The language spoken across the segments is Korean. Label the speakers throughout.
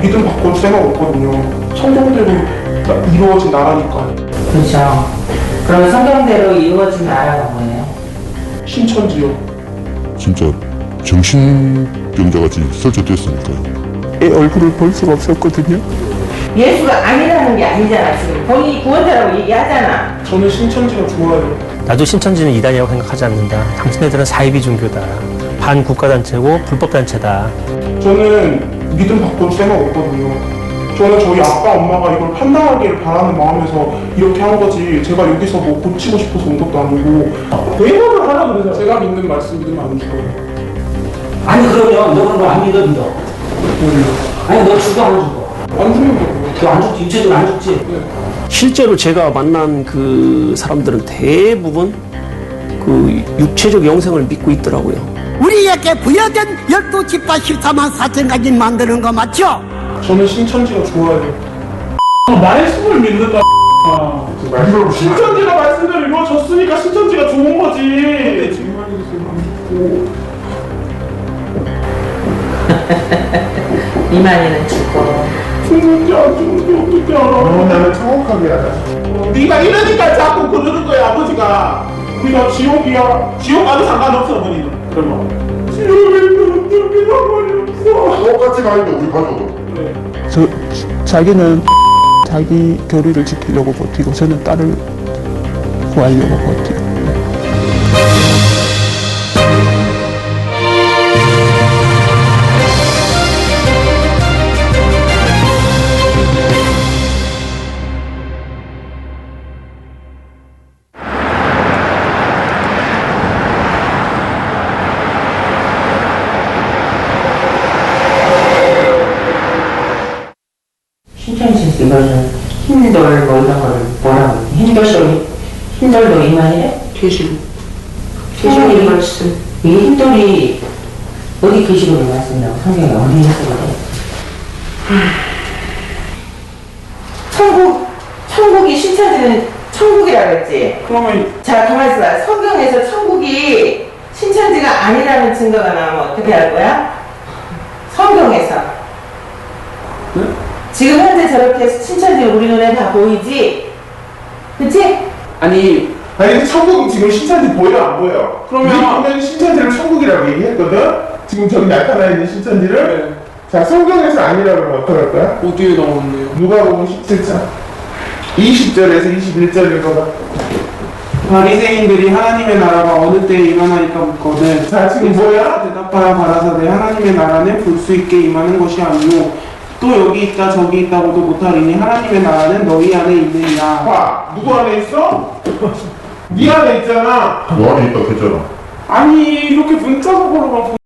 Speaker 1: 믿음 바꿀 새가 없거든요. 성경대로 이루어진 나라니까.
Speaker 2: 그렇죠. 그럼 성경대로 이루어진 나라가 뭐예요?
Speaker 1: 신천지요.
Speaker 3: 진짜 정신병자같이 설치됐으니까요.
Speaker 1: 애 얼굴을 볼 수가 없었거든요.
Speaker 2: 예수가 아니라는 게 아니잖아. 지금 본인이 구원자라고 얘기하잖아.
Speaker 1: 저는 신천지가 좋아요.
Speaker 4: 나도 신천지는 이단이라고 생각하지 않는다. 당신네들은 사이비 종교다. 반국가단체고 불법단체다.
Speaker 1: 저는 믿음 바꿀 새가 없거든요. 저는 저희 아빠 엄마가 이걸 판단하기를 바라는 마음에서 이렇게 한 거지, 제가 여기서 뭐 고치고 싶어서 온 것도 아니고. 대화를 하라 그러죠. 제가 믿는 말씀 믿으면 안 죽어요.
Speaker 5: 아니 그러면 너 그런 거 안 믿어. 아니 너 죽어 안 죽어?
Speaker 1: 안 죽는 거고요.
Speaker 5: 너 안 죽지, 육체적으로 안 죽지?
Speaker 6: 실제로 제가 만난 그 사람들은 대부분 그 육체적 영생을 믿고 있더라고요.
Speaker 7: 우리에게 부여된 12지파 14만 4천 가지 만드는 거 맞죠?
Speaker 1: 저는 신천지가 좋아요. 말씀을 믿는다. 신천지가 말씀대로 이루어졌으니까 신천지가 좋은 거지. 근데 정말 있으면 안 죽고.
Speaker 2: 이만희는 죽어.
Speaker 1: 죽는지 안 죽는지 어떻게 알아? 나는 정확하게 알아. 네가 이러니까 자꾸 그러는 거야, 아버지가. 네가 지옥이야. 지옥 가도 상관없어, 어머니는. 그러면. 지옥에 있는 어떻게 상관이 없어.
Speaker 3: 똑같이 가는데 우리 가족도.
Speaker 8: 자기는 자기 교리를 지키려고 버티고 저는 딸을 구하려고 버티고.
Speaker 2: 신천지 이거는 힘돌 뭐 이런 거를 뭐라고 해? 힘돌도 이만희래?
Speaker 9: 계시록.
Speaker 2: 계시록의 말씀. 이 힘돌이 어디 계시록의 말씀이라고 성경에 어디 해석을 해? 천국이 신천지는 천국이라 그랬지?
Speaker 1: 그러면
Speaker 2: 자, 가만히 있어봐. 성경에서 천국이 신천지가 아니라는 증거가 나오면 어떻게 할 거야? 성경에서.
Speaker 1: 네?
Speaker 2: 지금 현재 저렇게 신천지 우리 눈에 다 보이지? 그치?
Speaker 1: 아니 근데 천국은 지금 신천지 보여 안 보여? 그러면 신천지를 천국이라고 얘기했거든? 지금 저기 나타나 있는 신천지를? 자, 성경에서 아니라고 그러면 어떡할 거야?
Speaker 9: 어디에 나왔네요?
Speaker 1: 누가복음 17장 20절에서 21절 읽어봐.
Speaker 9: 바리새인들이 하나님의 나라가 어느 때에 임하나이까 묻거든.
Speaker 1: 자, 지금 뭐야?
Speaker 9: 대답하여 가라사대 하나님의 나라는 볼 수 있게 임하는 것이 아니요 또 여기 있다 저기 있다고도 못하리니 하나님의 나라는 너희 안에 있느니라.
Speaker 1: 봐, 누구 안에 있어? 네 안에 있잖아.
Speaker 3: 너 안에 있다 했잖아.
Speaker 1: 아니 이렇게 문자적으로만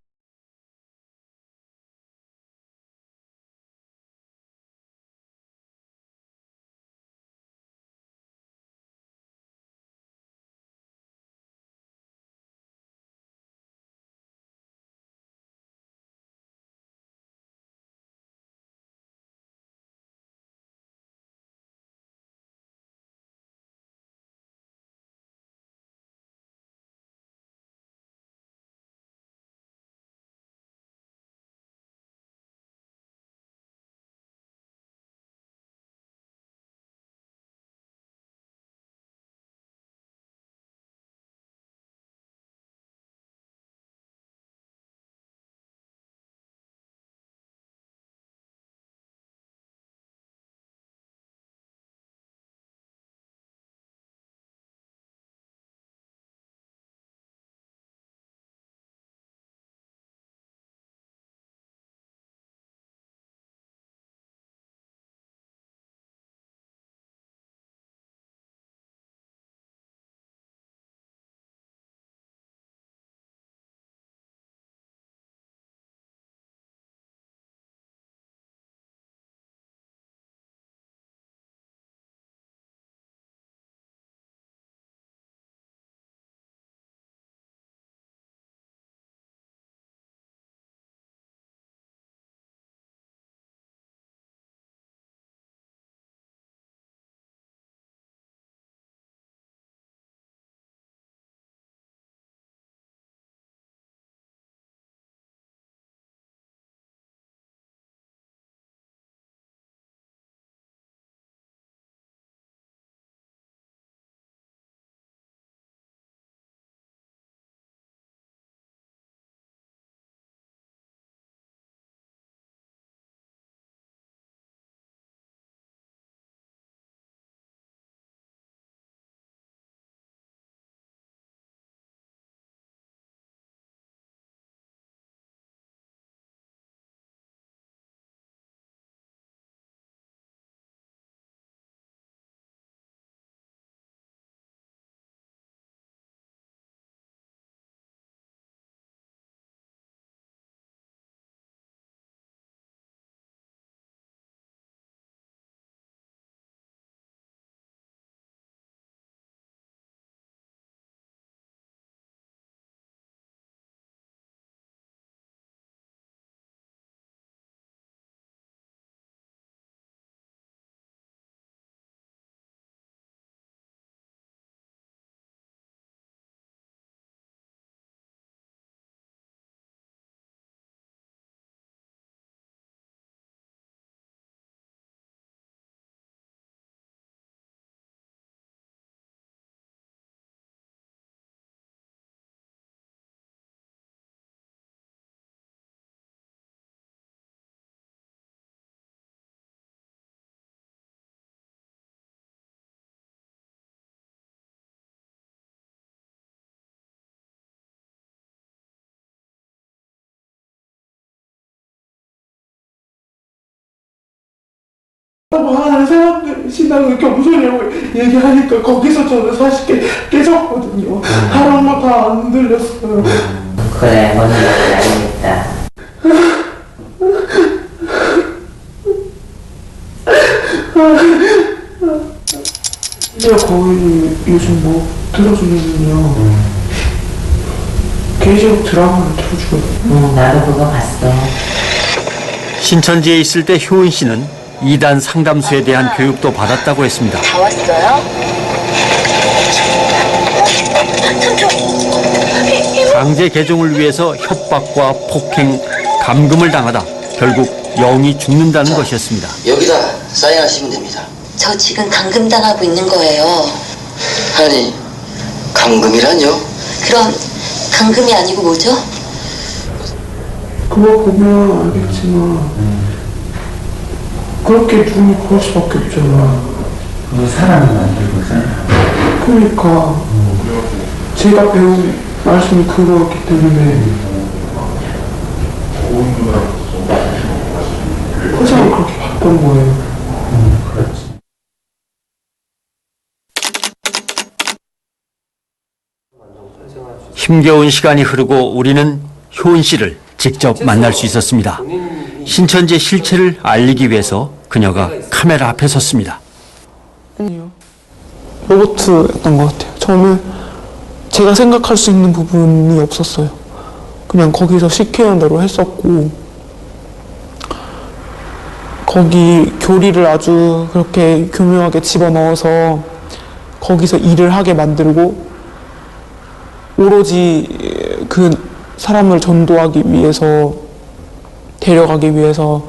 Speaker 9: 하는 사람들 신앙을 겸손이라고 얘기하니까 거기서 저는 사실 깨졌거든요. 다른 거 다 안 들렸어요.
Speaker 2: 그래, 뭔지 알겠다.
Speaker 9: 제가 거의 요즘 뭐 들어주면요 계속 드라마를 틀어주거든요.
Speaker 2: 나도 그거 봤어.
Speaker 10: 신천지에 있을 때 효은 씨는 이단 상담소에 대한 교육도 받았다고 했습니다.
Speaker 11: 다 왔어요?
Speaker 10: 강제 개종을 위해서 협박과 폭행, 감금을 당하다 결국 영이 죽는다는 것이었습니다.
Speaker 11: 여기다 사인하시면 됩니다. 저 지금 감금당하고 있는 거예요. 아니, 감금이라뇨? 그럼 감금이 아니고 뭐죠?
Speaker 9: 그거 보면 알겠지만 그렇게 눈이 그럴 수밖에 없잖아.
Speaker 5: 그 사람을 만들고 있잖아.
Speaker 9: 그러니까 제가 배운 말씀이 그거였기 때문에 항상 그렇게 봤던 거예요.
Speaker 10: 힘겨운 시간이 흐르고 우리는 효은 씨를 직접 만날 수 있었습니다. 신천지의 실체를 알리기 위해서 그녀가 카메라 앞에 섰습니다.
Speaker 8: 로봇이었던 것 같아요. 저는 제가 생각할 수 있는 부분이 없었어요. 그냥 거기서 시키는 대로 했었고, 거기 교리를 아주 그렇게 교묘하게 집어넣어서 거기서 일을 하게 만들고, 오로지 그 사람을 전도하기 위해서, 데려가기 위해서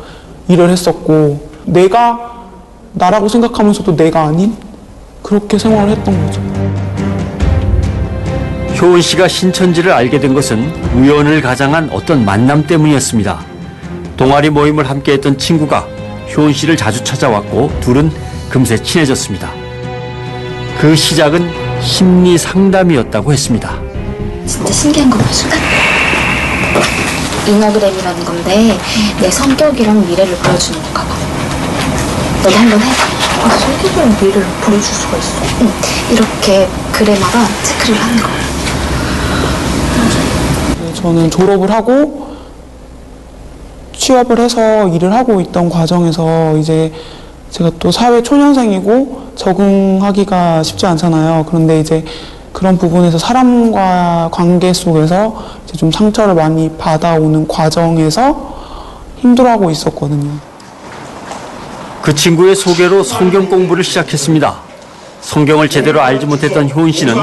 Speaker 8: 일을 했었고, 내가 나라고 생각하면서도 내가 아닌 그렇게 생활을 했던 거죠.
Speaker 10: 효은 씨가 신천지를 알게 된 것은 우연을 가장한 어떤 만남 때문이었습니다. 동아리 모임을 함께했던 친구가 효은 씨를 자주 찾아왔고 둘은 금세 친해졌습니다. 그 시작은 심리 상담이었다고 했습니다.
Speaker 11: 진짜 신기한 거 보여줄까? 이너그램이라는 건데 내 성격이랑 미래를 보여주는 건가 봐. 너도 한번 해. 성격이랑 미래를 보여줄 수가 있어? 응. 이렇게 그래마다 체크를 하는 거야.
Speaker 8: 저는 졸업을 하고 취업을 해서 일을 하고 있던 과정에서 이제 제가 또 사회 초년생이고 적응하기가 쉽지 않잖아요. 그런데 이제 그런 부분에서 사람과 관계 속에서 이제 좀 상처를 많이 받아오는 과정에서 힘들어하고 있었거든요.
Speaker 10: 그 친구의 소개로 성경 공부를 시작했습니다. 성경을 제대로 알지 못했던 효은 씨는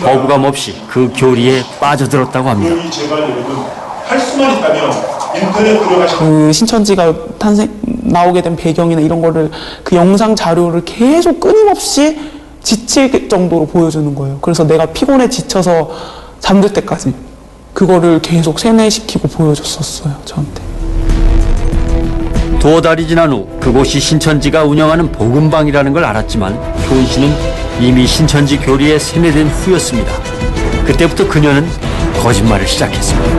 Speaker 10: 거부감 없이 그 교리에 빠져들었다고 합니다.
Speaker 1: 제발 여러분 할 수만 있다면 인터넷 들어가시면
Speaker 8: 그 신천지가 나오게 된 배경이나 이런 거를 그 영상 자료를 계속 끊임없이 지칠 정도로 보여주는 거예요. 그래서 내가 피곤해 지쳐서 잠들 때까지 그거를 계속 세뇌시키고 보여줬었어요, 저한테.
Speaker 10: 두어 달이 지난 후 그곳이 신천지가 운영하는 복음방이라는 걸 알았지만 효은 씨는 이미 신천지 교리에 세뇌된 후였습니다. 그때부터 그녀는 거짓말을 시작했습니다.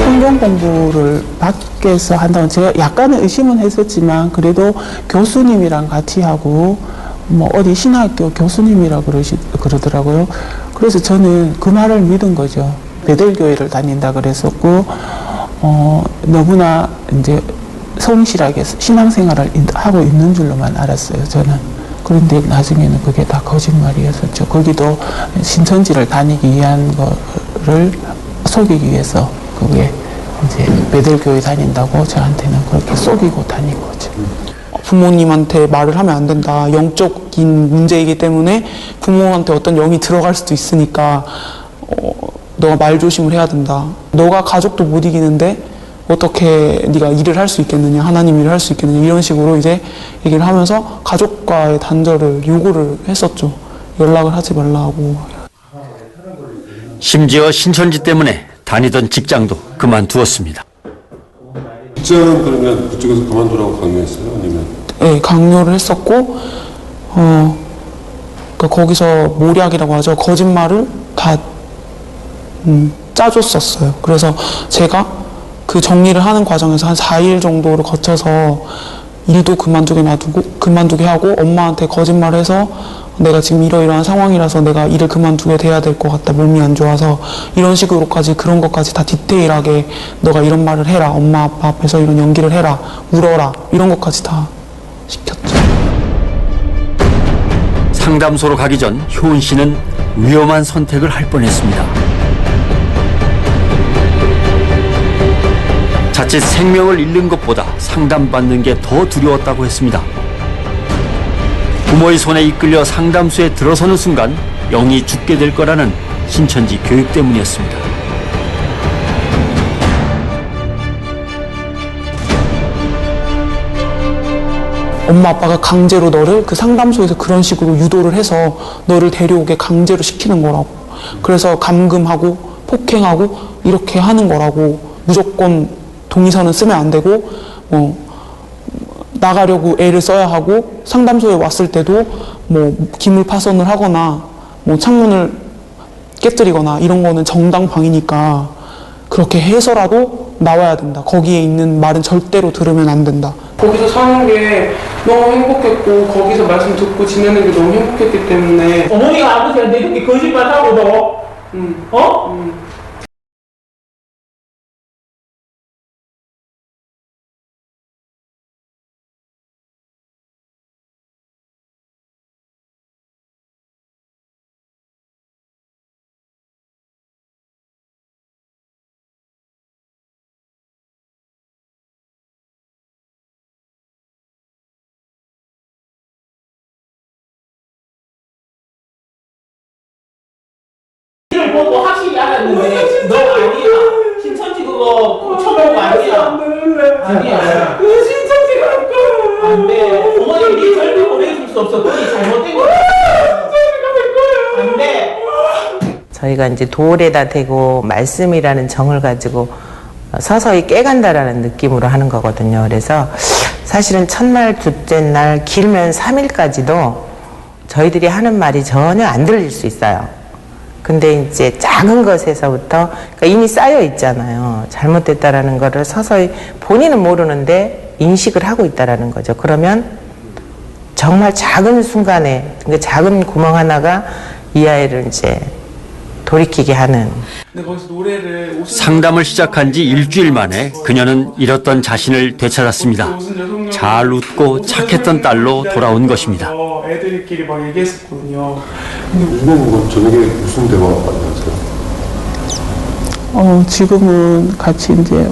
Speaker 8: 성경 공부를 밖에서 한다고 제가 약간은 의심은 했었지만 그래도 교수님이랑 같이 하고 뭐 어디 신학교 교수님이라 그러더라고요. 그래서 저는 그 말을 믿은 거죠. 베델교회를 다닌다 그랬었고 너무나 이제 성실하게 신앙생활을 하고 있는 줄로만 알았어요, 저는. 그런데 나중에는 그게 다 거짓말이었었죠. 거기도 신천지를 다니기 위한 거를 속이기 위해서 그게 이제 베델교회 다닌다고 저한테는 그렇게 속이고 다닌 거죠. 부모님한테 말을 하면 안 된다. 영적인 문제이기 때문에 부모한테 어떤 영이 들어갈 수도 있으니까 너가 말 조심을 해야 된다. 너가 가족도 못 이기는데 어떻게 네가 일을 할 수 있겠느냐, 하나님 일을 할 수 있겠느냐, 이런 식으로 이제 얘기를 하면서 가족과의 단절을 요구를 했었죠. 연락을 하지 말라고.
Speaker 10: 심지어 신천지 때문에 다니던 직장도 그만두었습니다.
Speaker 3: 직장은 그러면 그쪽에서 그만두라고 강요했어요? 아니면?
Speaker 8: 네, 강요를 했었고, 그러니까 거기서 모략이라고 하죠. 거짓말을 다 짜줬었어요. 그래서 제가 그 정리를 하는 과정에서 한 4일 정도를 거쳐서 일도 그만두게 하고 엄마한테 거짓말해서 내가 지금 이러이러한 상황이라서 내가 일을 그만두게 돼야 될 것 같다. 몸이 안 좋아서 이런 식으로까지 그런 것까지 다 디테일하게 너가 이런 말을 해라. 엄마 아빠 앞에서 이런 연기를 해라. 울어라. 이런 것까지 다 시켰죠.
Speaker 10: 상담소로 가기 전 효은 씨는 위험한 선택을 할 뻔했습니다. 자칫 생명을 잃는 것보다 상담받는 게 더 두려웠다고 했습니다. 부모의 손에 이끌려 상담소에 들어서는 순간 영이 죽게 될 거라는 신천지 교육 때문이었습니다.
Speaker 8: 엄마 아빠가 강제로 너를 그 상담소에서 그런 식으로 유도를 해서 너를 데려오게 강제로 시키는 거라고. 그래서 감금하고 폭행하고 이렇게 하는 거라고. 무조건 동의서는 쓰면 안 되고 나가려고 애를 써야 하고 상담소에 왔을 때도 기물 파손을 하거나 창문을 깨뜨리거나 이런 거는 정당방위니까 그렇게 해서라도 나와야 된다. 거기에 있는 말은 절대로 들으면 안 된다.
Speaker 9: 거기서 사는 게 너무 행복했고 거기서 말씀 듣고 지내는 게 너무 행복했기 때문에
Speaker 1: 어머니가 아버지한테 이렇게 거짓말하고도 이를 보고 확실히 알았는데 너 아니야. 신천지 그거 쳐놓은 거 아니야. 아니야. 그 신천지가 안 돼. 어머니 네 절대 보내줄 수 없어. 그게 잘못된 거야. 안 돼.
Speaker 2: 저희가 이제 돌에다 대고 말씀이라는 정을 가지고 서서히 깨간다라는 느낌으로 하는 거거든요. 그래서 사실은 첫날, 둘째 날, 길면 3일까지도 저희들이 하는 말이 전혀 안 들릴 수 있어요. 근데 이제 작은 것에서부터 그러니까 이미 쌓여 있잖아요. 잘못됐다라는 거를 서서히 본인은 모르는데 인식을 하고 있다라는 거죠. 그러면 정말 작은 순간에 그 작은 구멍 하나가 이 아이를 이제 돌이키게 하는.
Speaker 10: 상담을 시작한 지 일주일 만에 그녀는 잃었던 자신을 되찾았습니다. 잘 웃고 착했던 딸로 돌아온 것입니다.
Speaker 9: 애들끼리 막 얘기했었거든요.
Speaker 3: 이모는 저녁에 무슨 대화 많이 하세요?
Speaker 8: 지금은 같이 이제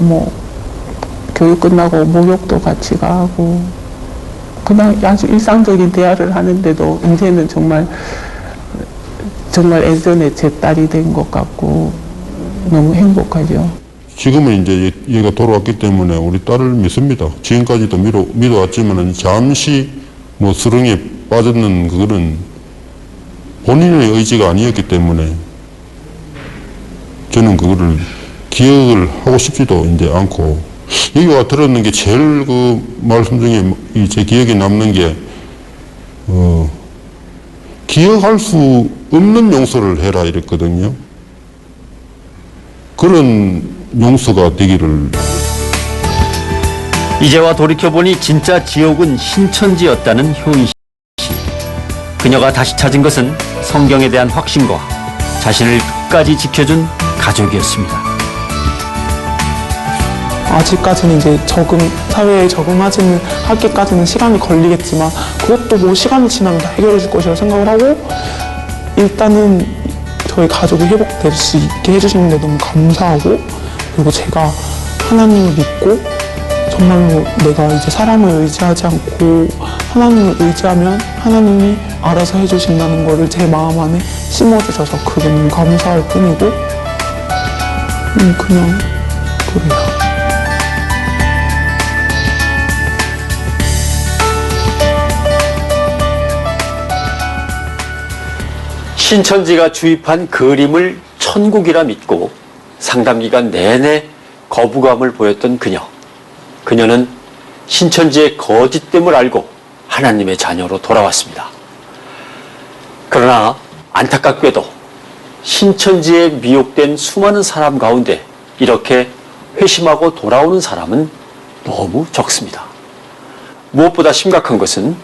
Speaker 8: 교육 끝나고 목욕도 같이 가고 그냥 아주 일상적인 대화를 하는데도 이제는 정말 예전에 제 딸이 된 것 같고 너무 행복하죠.
Speaker 12: 지금은 이제 얘가 돌아왔기 때문에 우리 딸을 믿습니다. 지금까지도 믿어왔지만 잠시 수렁에 빠졌는 그거는 본인의 의지가 아니었기 때문에 저는 그거를 기억을 하고 싶지도 이제 않고 여기 와 들었는 게 제일 그 말씀 중에 제 기억에 남는 게 기억할 수 없는 용서를 해라 이랬거든요. 그런 용서가 되기를.
Speaker 10: 이제와 돌이켜보니 진짜 지옥은 신천지였다는 효은 씨. 그녀가 다시 찾은 것은 성경에 대한 확신과 자신을 끝까지 지켜준 가족이었습니다.
Speaker 8: 아직까지는 이제 사회에 하기까지는 시간이 걸리겠지만 그것도 시간이 지나면 다 해결해 줄 것이라고 생각을 하고 일단은 저희 가족이 회복될 수 있게 해주시는데 너무 감사하고 그리고 제가 하나님을 믿고 정말로 내가 이제 사람을 의지하지 않고 하나님을 의지하면 하나님이 알아서 해주신다는 거를 제 마음 안에 심어주셔서 그게 너무 감사할 뿐이고 그냥 그래요.
Speaker 10: 신천지가 주입한 그림을 천국이라 믿고 상담기간 내내 거부감을 보였던 그녀. 그녀는 신천지의 거짓됨을 알고 하나님의 자녀로 돌아왔습니다. 그러나 안타깝게도 신천지에 미혹된 수많은 사람 가운데 이렇게 회심하고 돌아오는 사람은 너무 적습니다. 무엇보다 심각한 것은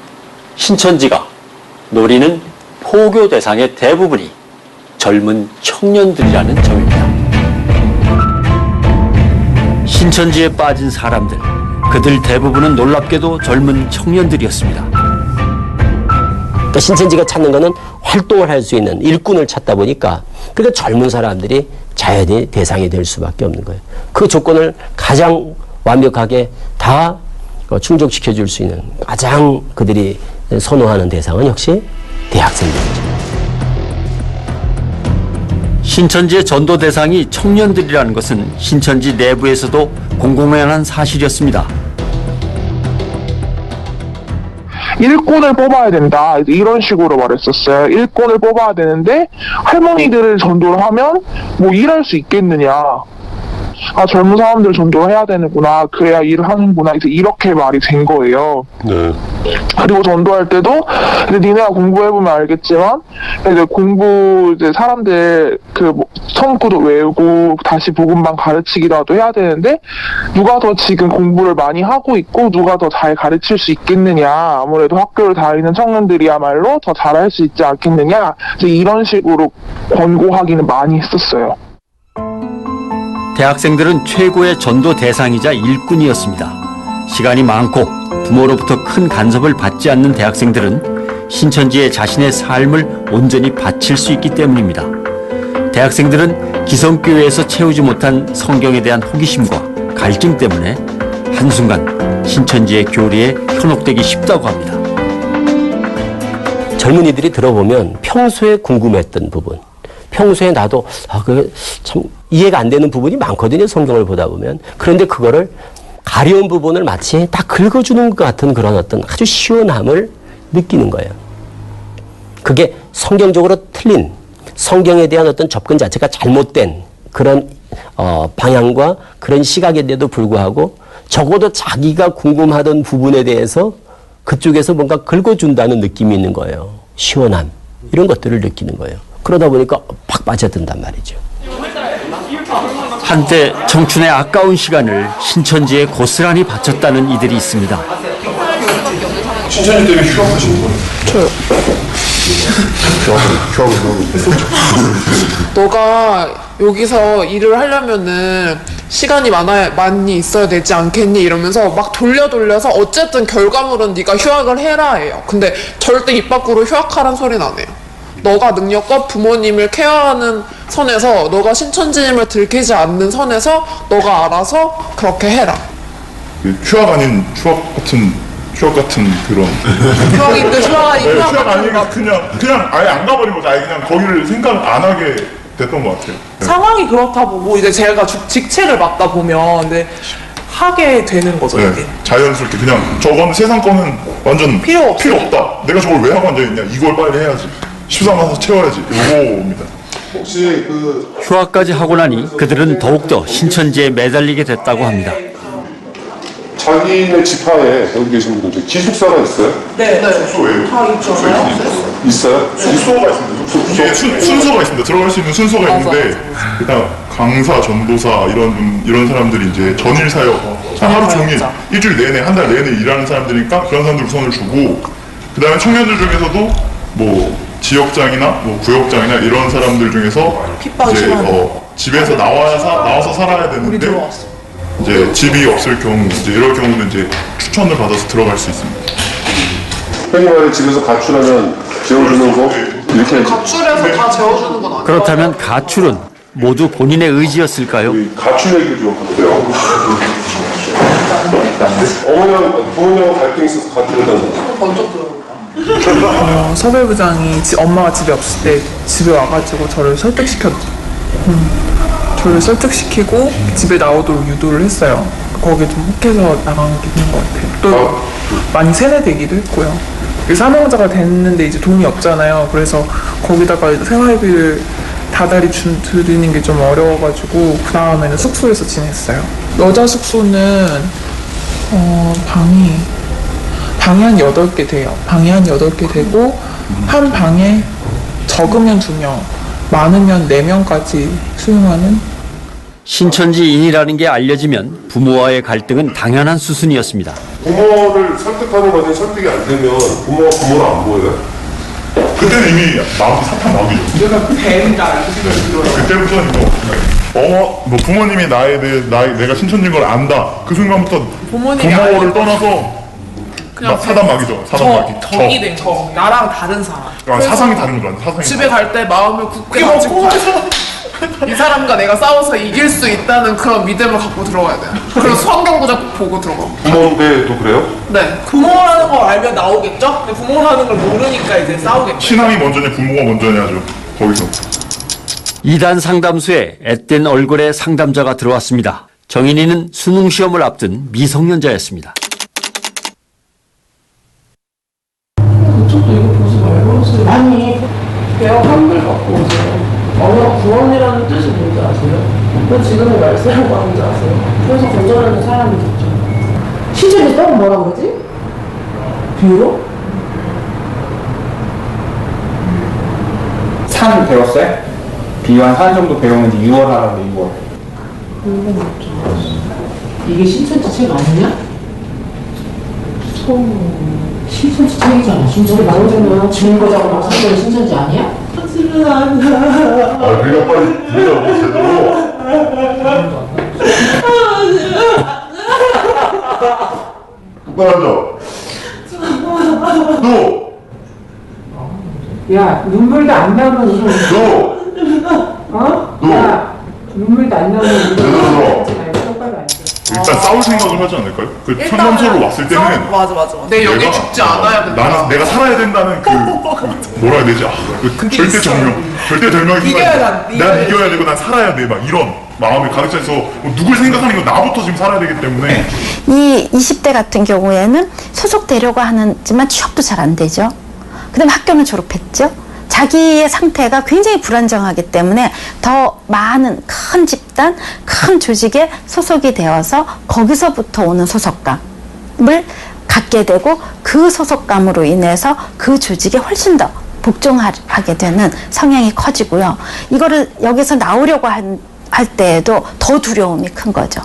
Speaker 10: 신천지가 노리는 포교 대상의 대부분이 젊은 청년들이라는 점입니다. 신천지에 빠진 사람들, 그들 대부분은 놀랍게도 젊은 청년들이었습니다.
Speaker 6: 그러니까 신천지가 찾는 거는 활동을 할 수 있는 일꾼을 찾다 보니까 그러니까 젊은 사람들이 자연히 대상이 될 수밖에 없는 거예요. 그 조건을 가장 완벽하게 다 충족시켜 줄 수 있는 가장 그들이 선호하는 대상은 역시 대학생들이죠.
Speaker 10: 신천지의 전도 대상이 청년들이라는 것은 신천지 내부에서도 공공연한 사실이었습니다.
Speaker 9: 일꾼을 뽑아야 된다 이런 식으로 말했었어요. 일꾼을 뽑아야 되는데 할머니들을 전도를 하면 뭐 일할 수 있겠느냐. 아 젊은 사람들 전도를 해야 되는구나. 그래야 일을 하는구나. 이렇게 말이 된 거예요.
Speaker 12: 네.
Speaker 9: 그리고 전도할 때도 이제 니네가 공부해보면 알겠지만 이제 이제 사람들 성구도 외우고 다시 복음방 가르치기라도 해야 되는데 누가 더 지금 공부를 많이 하고 있고 누가 더 잘 가르칠 수 있겠느냐. 아무래도 학교를 다니는 청년들이야말로 더 잘할 수 있지 않겠느냐. 이제 이런 식으로 권고하기는 많이 했었어요.
Speaker 10: 대학생들은 최고의 전도 대상이자 일꾼이었습니다. 시간이 많고 부모로부터 큰 간섭을 받지 않는 대학생들은 신천지에 자신의 삶을 온전히 바칠 수 있기 때문입니다. 대학생들은 기성교회에서 채우지 못한 성경에 대한 호기심과 갈증 때문에 한순간 신천지의 교리에 현혹되기 쉽다고 합니다.
Speaker 6: 젊은이들이 들어보면 평소에 궁금했던 부분, 평소에 나도 그게 참 이해가 안 되는 부분이 많거든요. 성경을 보다 보면. 그런데 그거를 가려운 부분을 마치 딱 긁어주는 것 같은 그런 어떤 아주 시원함을 느끼는 거예요. 그게 성경적으로 틀린 성경에 대한 어떤 접근 자체가 잘못된 그런 방향과 그런 시각인데도 불구하고 적어도 자기가 궁금하던 부분에 대해서 그쪽에서 뭔가 긁어준다는 느낌이 있는 거예요. 시원함. 이런 것들을 느끼는 거예요. 그러다 보니까 팍 빠져든단 말이죠.
Speaker 10: 한때 청춘의 아까운 시간을 신천지에 고스란히 바쳤다는 이들이 있습니다.
Speaker 3: 신천지 때문에 휴학하신 거예요?
Speaker 9: 저요. 너가 여기서 일을 하려면은 시간이 많이 있어야 되지 않겠니? 이러면서 막 돌려서 어쨌든 결과물은 네가 휴학을 해라 해요. 근데 절대 입 밖으로 휴학하란 소리는 안 해요. 너가 능력과 부모님을 케어하는 선에서 너가 신천지님을 들키지 않는 선에서 너가 알아서 그렇게 해라.
Speaker 3: 휴학 아닌 휴학 같은 그런
Speaker 9: 휴학인데 휴학
Speaker 3: 아니고 그냥 아예 안 가버린 거죠. 아예 그냥 거기를 생각 안 하게 됐던 것 같아요.
Speaker 9: 상황이 그렇다 보고 이제 제가 직책을 맡다 보면 이제 하게 되는 거죠.
Speaker 3: 네, 자연스럽게 그냥 저건 세상 거는 완전 필요 없다. 내가 저걸 왜 하고 앉아있냐. 이걸 빨리 해야지. 13와서 채워야지. 이거입니다.
Speaker 12: 혹시
Speaker 10: 휴학까지 하고 나니 그들은 더욱더 신천지에 매달리게 됐다고 합니다.
Speaker 12: 자기네 지파에 여기 계신 분들 기숙사가 있어요?
Speaker 9: 네.
Speaker 3: 숙소에
Speaker 9: 다 있잖아요.
Speaker 12: 있어요?
Speaker 3: 숙소가 있습니다. 이게 순서가 있습니다. 들어갈 수 있는 순서가 있는데 일단 강사, 전도사 이런 사람들이 이제 전일 사역 하루 종일 일주일 내내 한 달 내내 일하는 사람들이니까 그런 사람들 우선을 주고 그 다음에 청년들 중에서도 뭐 지역장이나 뭐 구역장이나 이런 사람들 중에서 이제 집에서 나와서 살아야 되는데 이제 집이 없을 경우 이제 이럴 경우는 이제 추천을 받아서 들어갈 수 있습니다.
Speaker 12: 흔히 말해 집에서 가출하면 재워주는 거 이렇게
Speaker 9: 가출해서 다 재워주는 건 아니에요.
Speaker 10: 그렇다면 가출은 모두 본인의 의지였을까요?
Speaker 12: 가출 얘기를 좀 할게요. 부모님하고 갈등이 있어서 가출했다는 거.
Speaker 9: 서별부장이 엄마가 집에 없을 때 집에 와가지고 저를 설득시켰죠. 저를 설득시키고 집에 나오도록 유도를 했어요. 거기에 좀 혹해서 나간 게 있는 것 같아요. 또 많이 세뇌되기도 했고요. 사명자가 됐는데 이제 돈이 없잖아요. 그래서 거기다가 생활비를 다달이 드리는 게 좀 어려워가지고 그 다음에는 숙소에서 지냈어요. 여자 숙소는 방이 한 8개 돼요. 방이 한 8개 되고 한 방에 적으면 2명, 많으면 4명까지 수용하는.
Speaker 10: 신천지인이라는 게 알려지면 부모와의 갈등은 당연한 수순이었습니다.
Speaker 3: 부모를 설득하는 것에 설득이 안 되면 부모를 안 보여요? 그때는 이미 마음이 사탄 마음이죠.
Speaker 9: 내가 뱀이다 이렇게 생각이 들어요.
Speaker 3: 그때부터는 뭐 부모님이 내가 신천지인 걸 안다. 그 순간부터
Speaker 9: 부모님이
Speaker 3: 부모를
Speaker 9: 아니고
Speaker 3: 떠나서 사단 마귀죠. 사단 마귀.
Speaker 9: 적이 된 적. 나랑 다른 사람.
Speaker 3: 사상이 다른 거죠. 사상이.
Speaker 9: 집에 갈 때 마음을 굳게 가지고 이 사람과 내가 싸워서 이길 수 있다는 그런 믿음을 갖고 들어가야 돼요. 그리고 성경 구절 보고 들어가고.
Speaker 3: 부모인데도 그래요?
Speaker 9: 네. 부모라는 걸 알면 나오겠죠? 근데 부모라는 걸 모르니까 이제 싸우겠죠.
Speaker 3: 신앙이 먼저냐 부모가 먼저냐죠. 거기서.
Speaker 10: 이단 상담소에 앳된 얼굴의 상담자가 들어왔습니다. 정인이는 수능 시험을 앞둔 미성년자였습니다.
Speaker 8: 그쪽도 이거 보지 말고 오세요. 아니, 대학 한글 갖고 오세요. 언어 구원이라는 뜻이 뭔지 아세요? 그 지금의 말씀을 하는지 아세요? 그래서 건전하는 사람이 됐죠.
Speaker 13: 시절이 또 뭐라 그러지?
Speaker 8: 비유로?
Speaker 14: 산 배웠어요? 비유한 산 정도 배우면 이제 6월 하라고 6월.
Speaker 13: 이게 신천지 책 아니냐? 신천지 책이잖아. 신천지 나오잖아. 주인거자고 막 사는 신천지 아니야? 하지는 않아.
Speaker 3: 그러니까 빨리 들으라고 제대로. 똑바로 앉아. 너.
Speaker 13: 야, 눈물도 안 나면 이거.
Speaker 3: 너.
Speaker 13: 야, 눈물도 안 나면 이거.
Speaker 3: 일단 싸울 생각을 하지 않을까요? 그 상담소로 왔을 때는
Speaker 9: 맞아. 내 여기 죽지 않아야 된다.
Speaker 3: 내가 살아야 된다는 그 뭐라 해야 되지? 그 절대 절명의 순간. 난 이겨야 되고 난 살아야 돼. 막 이런 마음을 가르쳐서 누굴 생각하는 거 나부터 지금 살아야 되기 때문에.
Speaker 11: 이 20대 같은 경우에는 소속되려고 하지만 취업도 잘 안 되죠. 그다음에 학교는 졸업했죠. 자기의 상태가 굉장히 불안정하기 때문에 더 많은 큰 집단, 큰 조직에 소속이 되어서 거기서부터 오는 소속감을 갖게 되고 그 소속감으로 인해서 그 조직에 훨씬 더 복종하게 되는 성향이 커지고요. 이거를 여기서 나오려고 할 때에도 더 두려움이 큰 거죠.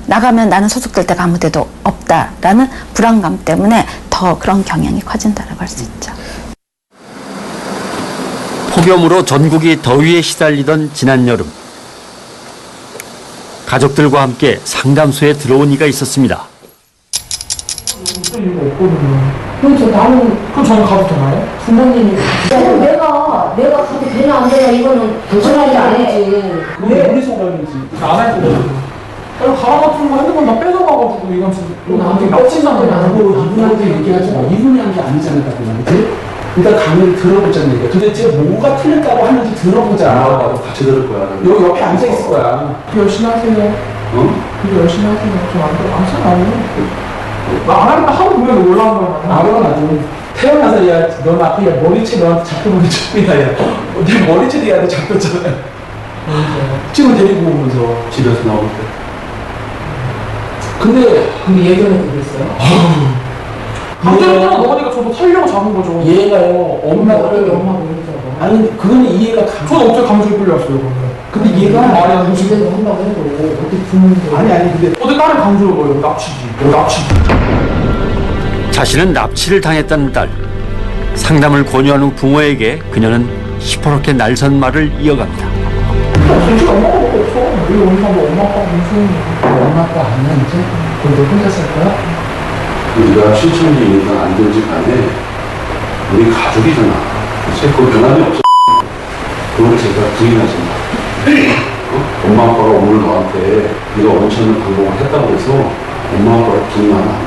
Speaker 11: 나가면 나는 소속될 데가 아무 데도 없다라는 불안감 때문에 더 그런 경향이 커진다고 할 수 있죠.
Speaker 10: 폭염으로 전국이 더위에 시달리던 지난 여름. 가족들과 함께 상담소에 들어온 이가 있었습니다.
Speaker 13: 그럼 저는 가도 되나요? 부모님이. 내가 가도 되냐 안 되냐 이거는 도전하지 아니지.
Speaker 8: 그게 우리 소감이지. 안 할 거거든. 가방 같은 거 핸드폰 다 뺏어가가지고 이건 지금 나한테 납치상을 하고 이분한테 얘기하지 마. 이분이 한 게 아니잖아, 그냥. 일단 강의를 들어보자는 얘기야. 도대체 뭐가 틀렸다고 하는지 들어보자.
Speaker 14: 나도 같이 들을 거야.
Speaker 8: 여기 옆에 앉아 있을 거야. 열심히 하세요. 응? 열심히 하세요. 안 하잖아. 나 안 하니까 하루 보면 올라온 거야. 알아, 나도. 태어나서 야, 넌 앞에 야, 머리채 너한테 잡혀보는 척이야. 야. 내 머리채도 야한테 잡혔잖아. 지금 데리고 오면서.
Speaker 14: 집에서 나올 때.
Speaker 8: 근데
Speaker 13: 예전에도 그랬어요?
Speaker 8: 강제로 넣으니까 저도 살려고 잡은 거죠. 얘가요, 엄마가 아니, 그거는 이해가 저는 어떻게 강제로 끌려왔어요, 그러면. 근데 얘가 아니,
Speaker 13: 집에서 한다고 해도 어떻게 부모님들.
Speaker 8: 아니, 근데 어떻게 딸을 강제로 넣어요? 납치지.
Speaker 10: 자신은 납치를 당했다는 딸. 상담을 권유한 후 부모에게 그녀는 시퍼렇게 날선 말을 이어갑니다.
Speaker 8: 솔직히 엄마가 먹고 없어. 우리 엄마 아빠 무슨 엄마 아빠 아니야 이제? 그럼 너 혼자 살 거야?
Speaker 14: 우리가 신천지인이든 안 된지 간에 우리 가족이잖아. 그 변함이 없어. 그걸 제가 부인하지 마. 엄마 아빠가 오늘 너한테 네가 원치 않는 방법을 했다고 해서 엄마 아빠가 부인하면 안 돼.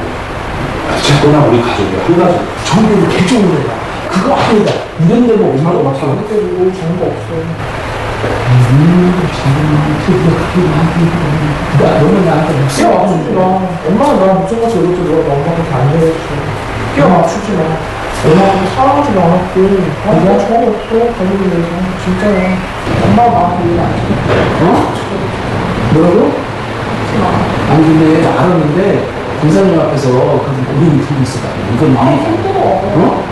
Speaker 14: 어쨌거나 우리 가족이야. 한 가족.
Speaker 8: 정부를 개종을 해라. 그거 아니다. 이런 데는 엄마가 막 잘못되고 정부 없어. 너는 나한테 목숨 맞추지 마. 엄마가 나랑 무서워서 이렇게 너가 엄마한테 안 되겠어. 끼워 맞추지 마. 엄마한테 사랑하지도 않았고, 내가 처음 없어. 가족에 대해서. 진짜야. 엄마가 나한테 이해 안 해. 뭐라고? 아니, 근데 알았는데, 권사님 앞에서 그렇게 우리 들고 있어. 이건 이해가 안 돼. 어?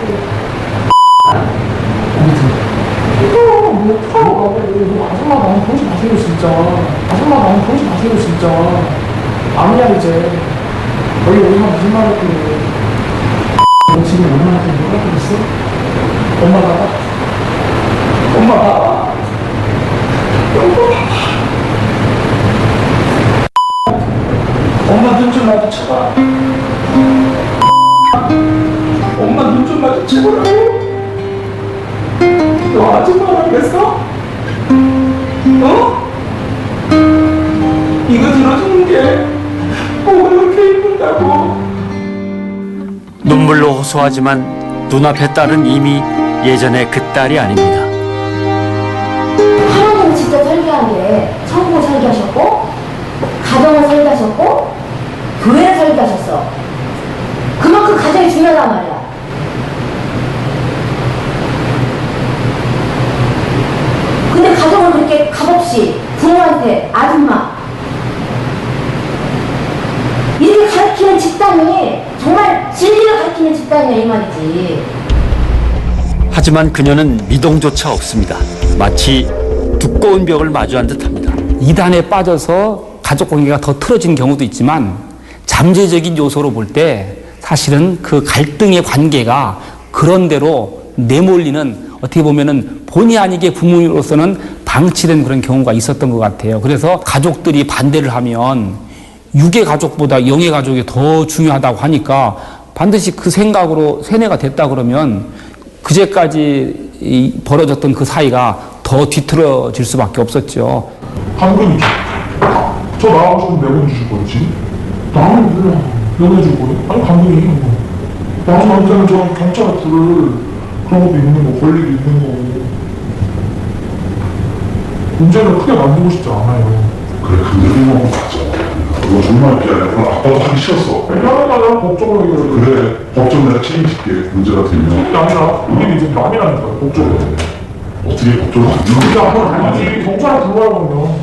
Speaker 8: 아무튼. 이거 못하러 가고, 이거 맞아.
Speaker 9: 아줌마 너무 보지 마세요 진짜. 아줌마 너무 보지 마세요 진짜. 아니야 이제. 너희 엄마 무슨 말 했길래. 너 지금 엄마한테 뭐라 그랬어? 엄마가 엄마 눈 좀 마주쳐봐. 엄마 눈 좀 마주쳐보라고. 너 아줌마랑 그랬어? 어? 이거 들어주는 게 뭐가 그렇게 이쁜다고.
Speaker 10: 눈물로 호소하지만 눈앞의 딸은 이미 예전의 그 딸이 아닙니다.
Speaker 13: 하나님은 진짜 설계한 게 천국을 설계하셨고 가정을 설계하셨고 교회를 설계하셨어. 그만큼 가정이 중요하단 말이야. 근데 가정을 그렇게 값없이 부모한테 아줌마 이렇게 가르치는 집단이 정말 진리를 가르치는 집단이야 이 말이지.
Speaker 10: 하지만 그녀는 미동조차 없습니다. 마치 두꺼운 벽을 마주한 듯합니다.
Speaker 5: 이단에 빠져서 가족 관계가 더 틀어지는 경우도 있지만 잠재적인 요소로 볼 때 사실은 그 갈등의 관계가 그런대로 내몰리는 어떻게 보면은 본의 아니게 부모로서는 방치된 그런 경우가 있었던 것 같아요. 그래서 가족들이 반대를 하면 육의 가족보다 영의 가족이 더 중요하다고 하니까 반드시 그 생각으로 세뇌가 됐다 그러면 그제까지 벌어졌던 그 사이가 더 뒤틀어질 수밖에 없었죠.
Speaker 1: 감독님, 저 나하고 조금 내보내주실 거지? 나는 몰라. 내보내줄 거예요? 아니, 감독님. 나도 남자는 저 경찰 불을 그런 것도 있는 거, 권리도 있는 거고. 문제를 크게 만들고 싶지 않아요.
Speaker 3: 그래, 근데 그거 맞아. 그거 정말 미안해. 그럼 아빠도 하기 싫었어.
Speaker 1: 미안하다, 법적으로 얘기를.
Speaker 3: 그래, 법적 내가 책임질게. 문제가 되면.
Speaker 1: 그게 아니라, 이게 이제 남이라니까요, 법적으로.
Speaker 3: 어떻게 법적으로 안
Speaker 1: 그게
Speaker 3: 되는
Speaker 1: 아니지, 경찰에 들어가거든요.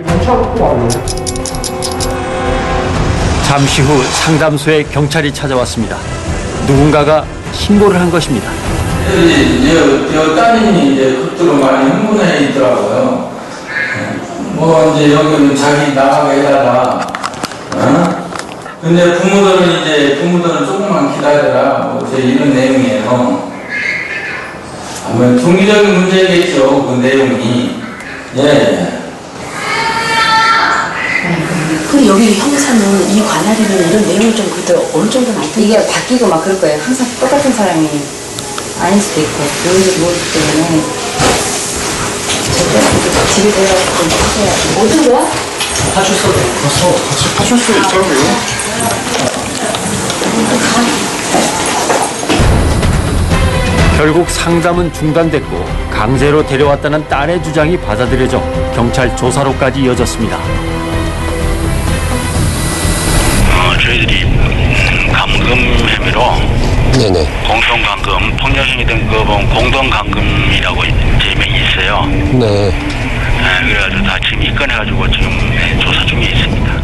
Speaker 1: 경찰을 꼭 와요.
Speaker 10: 잠시 후 상담소에 경찰이 찾아왔습니다. 누군가가 신고를 한 것입니다.
Speaker 15: 저 따님이 이제 그쪽으로 많이 흥분해 있더라고요. 뭐 이제 여기는 자기 나가게 해달라. 어? 근데 부모들은 조금만 기다려라. 뭐 제 이런 내용이에요. 아마 종교적인 문제겠죠. 그 내용이. 예.
Speaker 16: 그 여기 형사는 이 관할이면 이런 내용이 좀 그래도 어느 정도는 알 텐데 이게 바뀌고 막 그럴 거예요. 항상 똑같은 사람이 아닐 수도 있고 요일이 모르기 때문에 집에 데려가서 좀 하셔야지. 어떤 거야?
Speaker 15: 파출소 갔어.
Speaker 3: 파출소 있잖아요.
Speaker 10: 결국 상담은 중단됐고 강제로 데려왔다는 딸의 주장이 받아들여져 경찰 조사로까지 이어졌습니다.
Speaker 17: 저희들이 감금 혐의로 공동감금, 폭력행위 등 공동감금이라고 제명이 있어요.
Speaker 6: 네.
Speaker 17: 그래가지고 다 지금 입건해가지고 지금 조사 중에 있습니다.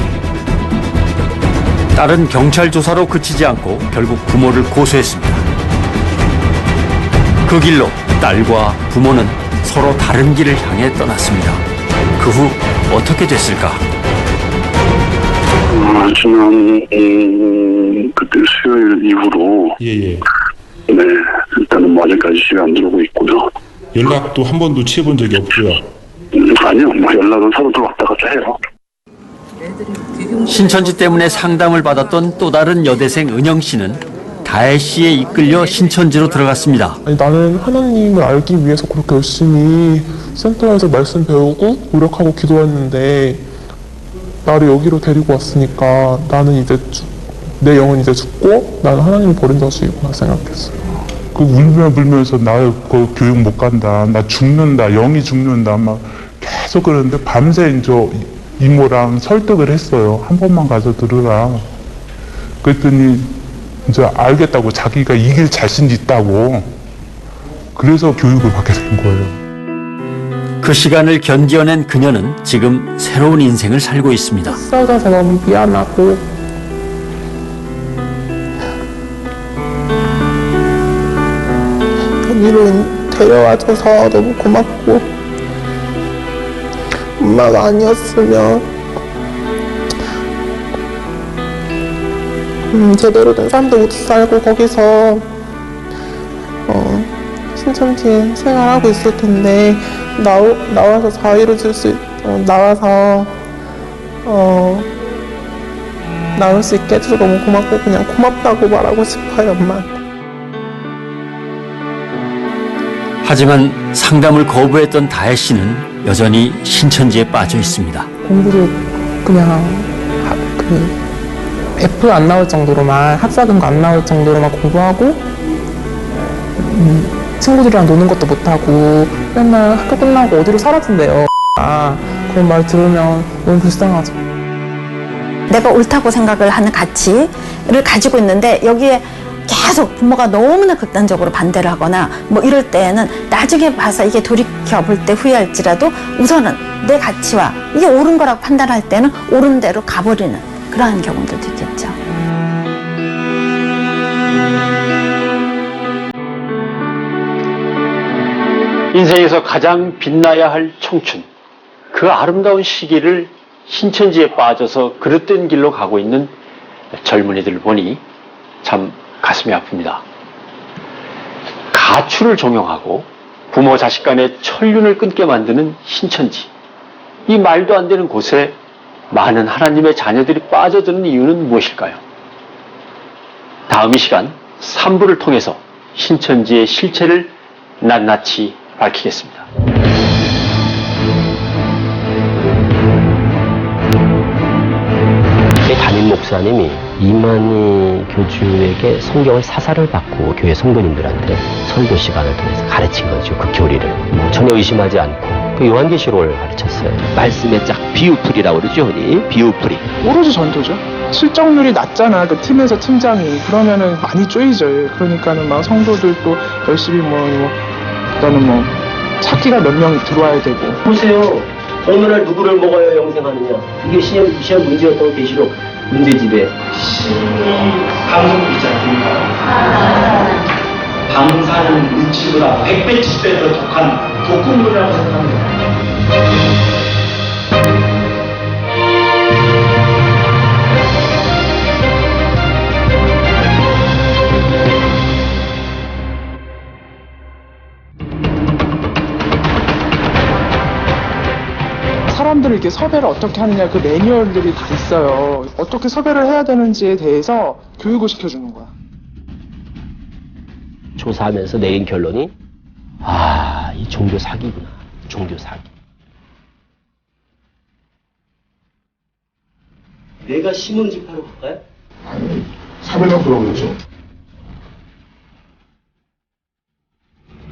Speaker 10: 딸은 경찰 조사로 그치지 않고 결국 부모를 고소했습니다. 그 길로 딸과 부모는 서로 다른 길을 향해 떠났습니다. 그 후 어떻게 됐을까?
Speaker 18: 지난 그때 수요일 이후로 네 일단은 뭐 아직까지 집에 안 들어오고 있고요.
Speaker 19: 연락도 한 번도 취해본 적이 없고요.
Speaker 18: 아니요, 뭐 연락은 서로들 왔다 갔다 해요.
Speaker 10: 신천지 때문에 상담을 받았던 또 다른 여대생 은영 씨는 다혜 씨에 이끌려 신천지로 들어갔습니다.
Speaker 9: 아니, 나는 하나님을 알기 위해서 그렇게 열심히 센터에서 말씀 배우고 노력하고 기도했는데 나를 여기로 데리고 왔으니까 나는 이제 내 영은 이제 죽고 나는 하나님을 버린 자식이구나 생각했어요.
Speaker 19: 그 울며 불면서 나 그 교육 못 간다, 나 죽는다, 영이 죽는다 막 계속 그러는데 밤새 이제 이모랑 설득을 했어요. 한 번만 가서 들으라. 그랬더니 이제 알겠다고, 자기가 이길 자신이 있다고. 그래서 교육을 받게 된 거예요.
Speaker 10: 그 시간을 견뎌낸 그녀는 지금 새로운 인생을 살고 있습니다.
Speaker 9: 싸우다가 너무 미안하고 여기로 데려와줘서 너무 고맙고
Speaker 8: 엄마가 아니었으면 제대로 된 삶도 못 살고 거기서 신천지에 생활하고 있을 텐데 나와서 자유를 줄 수 나와서 나올 수 있게 해줘서 너무 고맙고 그냥 고맙다고 말하고 싶어요, 엄마한테.
Speaker 10: 하지만 상담을 거부했던 다혜 씨는 여전히 신천지에 빠져 있습니다.
Speaker 8: 공부를 그냥 F 안 나올 정도로만 합사등급 안 나올 정도로만 공부하고 친구들이랑 노는 것도 못하고 맨날 학교 끝나고 어디로 사라진대요. 그런 말 들으면 너무 불쌍하죠.
Speaker 11: 내가 옳다고 생각을 하는 가치를 가지고 있는데 여기에 계속 부모가 너무나 극단적으로 반대를 하거나 뭐 이럴 때에는 나중에 봐서 이게 돌이켜볼 때 후회할지라도 우선은 내 가치와 이게 옳은 거라고 판단할 때는 옳은 대로 가버리는 그러한 경우들도 있겠죠.
Speaker 10: 인생에서 가장 빛나야 할 청춘, 그 아름다운 시기를 신천지에 빠져서 그릇된 길로 가고 있는 젊은이들을 보니 참 가슴이 아픕니다. 가출을 종용하고 부모 자식 간의 천륜을 끊게 만드는 신천지, 이 말도 안 되는 곳에 많은 하나님의 자녀들이 빠져드는 이유는 무엇일까요? 다음 이 시간 3부를 통해서 신천지의 실체를 낱낱이 밝히겠습니다.
Speaker 6: 담임 목사님이 이만희 교주에게 성경을 사사를 받고 교회 성도님들한테 설교 시간을 통해서 가르친 거죠. 그 교리를 전혀 의심하지 않고 그 요한계시록을 가르쳤어요. 말씀의 짝 비유풀이라고 그러죠, 흔히. 비유풀이.
Speaker 8: 오로지 전도죠. 실적률이 낮잖아, 그 팀에서 팀장이. 그러면은 많이 쪼이죠. 그러니까는 막 성도들도 열심히 그다음에 찾기가 몇 명이 들어와야 되고.
Speaker 6: 보세요. 어느 날 누구를 먹어야 영생하느냐. 이게 시험 문제였던 계시록 문제집에.
Speaker 15: 방송국 있지 않습니까? 방사는 물질보다 100배, 10배 더 독한 독극물이라고 생각합니다.
Speaker 8: 사람들을 이렇게 섭외를 어떻게 하느냐 그 매뉴얼들이 다 있어요. 어떻게 섭외를 해야 되는지에 대해서 교육을 시켜주는 거야.
Speaker 6: 조사하면서 내린 결론이 이 종교 사기구나. 종교 사기. 내가 심은 집하러 갈까요?
Speaker 3: 아니, 사배당 들어오겠죠.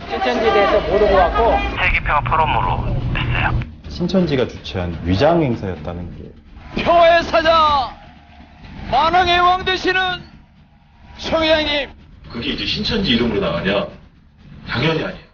Speaker 5: 신천지에 대해서 모르고 왔고
Speaker 17: 세계평화 포럼으로 됐어요.
Speaker 20: 신천지가 주최한 위장 행사였다는 게.
Speaker 15: 표의 사자 만왕의 왕 되시는 청회장님.
Speaker 3: 그게 이제 신천지 이름으로 나가냐? 당연히 아니에요.